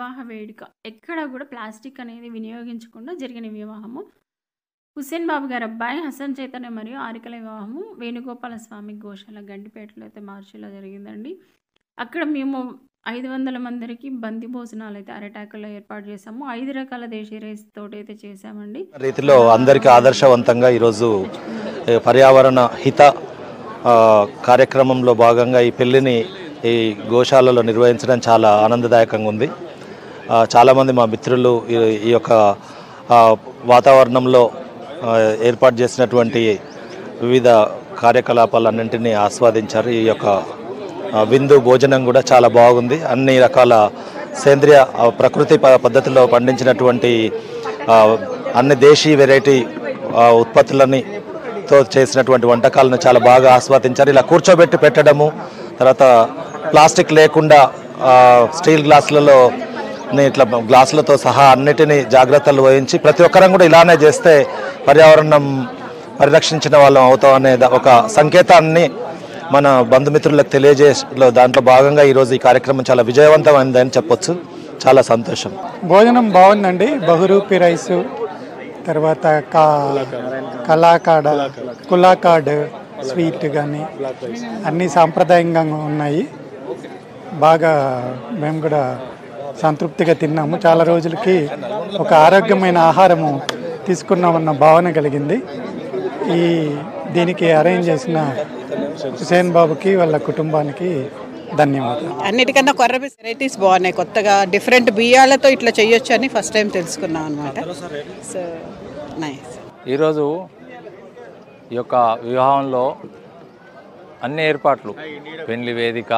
వివాహ వేడుక ఎక్కడ కూడా ప్లాస్టిక్ అనేది వినియోగించకుండా జరిగిన వివాహము. హుస్సేన్ బాబు గారి అబ్బాయి హసన్ చైతన్య మరియు ఆరికల వివాహము వేణుగోపాల స్వామి గోశాల గండిపేటలో అయితే మార్చిలో జరిగిందండి. అక్కడ మేము 500 మందికి బంతి భోజనాలు అయితే అరటాకుల్లో ఏర్పాటు చేసాము. 5 రకాల దేశీయ రైస్ తోటి అయితే చేసామండి. రీతిలో అందరికీ ఆదర్శవంతంగా ఈరోజు పర్యావరణ హిత కార్యక్రమంలో భాగంగా ఈ పెళ్లిని ఈ గోశాలలో నిర్వహించడం చాలా ఆనందదాయకంగా ఉంది. చాలామంది మా మిత్రులు ఈ యొక్క వాతావరణంలో ఏర్పాటు చేసినటువంటి వివిధ కార్యకలాపాలన్నింటినీ ఆస్వాదించారు. ఈ యొక్క విందు భోజనం కూడా చాలా బాగుంది. అన్ని రకాల సేంద్రియ ప్రకృతి పద్ధతిలో పండించినటువంటి అన్ని దేశీ వెరైటీ ఉత్పత్తులని తో చేసినటువంటి వంటకాలను చాలా బాగా ఆస్వాదించారు. ఇలా కూర్చోబెట్టి పెట్టడము, తర్వాత ప్లాస్టిక్ లేకుండా స్టీల్ గ్లాసులలో ఇట్లా గ్లాసులతో సహా అన్నిటినీ జాగ్రత్తలు వహించి ప్రతి ఒక్కరం కూడా ఇలానే చేస్తే పర్యావరణం పరిరక్షించిన వాళ్ళం అవుతాం అనే ఒక సంకేతాన్ని మన బంధుమిత్రులకు తెలియజేసే దాంట్లో భాగంగా ఈరోజు ఈ కార్యక్రమం చాలా విజయవంతమైందని చెప్పొచ్చు. చాలా సంతోషం. భోజనం బాగుందండి. బహురూపి రైసు, తర్వాత కులాకాడ్ స్వీట్ కానీ అన్నీ సాంప్రదాయంగా ఉన్నాయి. బాగా మేము కూడా సంతృప్తిగా తిన్నాము. చాలా రోజులకి ఒక ఆరోగ్యమైన ఆహారము తీసుకున్నామన్న భావన కలిగింది. దీనికి అరేంజ్ చేసిన హుస్సేన్ బాబుకి వాళ్ళ కుటుంబానికి ధన్యవాదాలు. అన్నిటికన్నా కొర్ర వెరైటీస్ బాగున్నాయి. కొత్తగా డిఫరెంట్ బియ్యాలతో ఇట్లా చేయొచ్చు అని ఫస్ట్ టైం తెలుసుకున్నాం అనమాట. So nice. ఈరోజు ఈ యొక్క వివాహంలో అన్ని ఏర్పాట్లు, పెళ్లి వేదిక,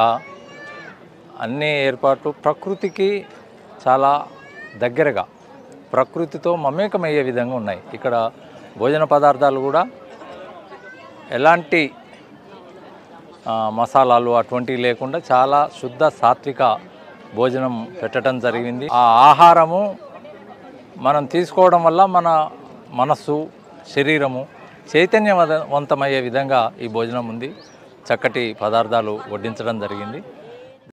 అన్ని ఏర్పాట్లు ప్రకృతికి చాలా దగ్గరగా ప్రకృతితో మమేకమయ్యే విధంగా ఉన్నాయి. ఇక్కడ భోజన పదార్థాలు కూడా ఎలాంటి మసాలాలు అటువంటివి లేకుండా చాలా శుద్ధ సాత్విక భోజనం పెట్టడం జరిగింది. ఆ ఆహారము మనం తీసుకోవడం వల్ల మన మనస్సు, శరీరము చైతన్యవంతమయ్యే విధంగా ఈ భోజనం ఉంది. చక్కటి పదార్థాలు వడ్డించడం జరిగింది.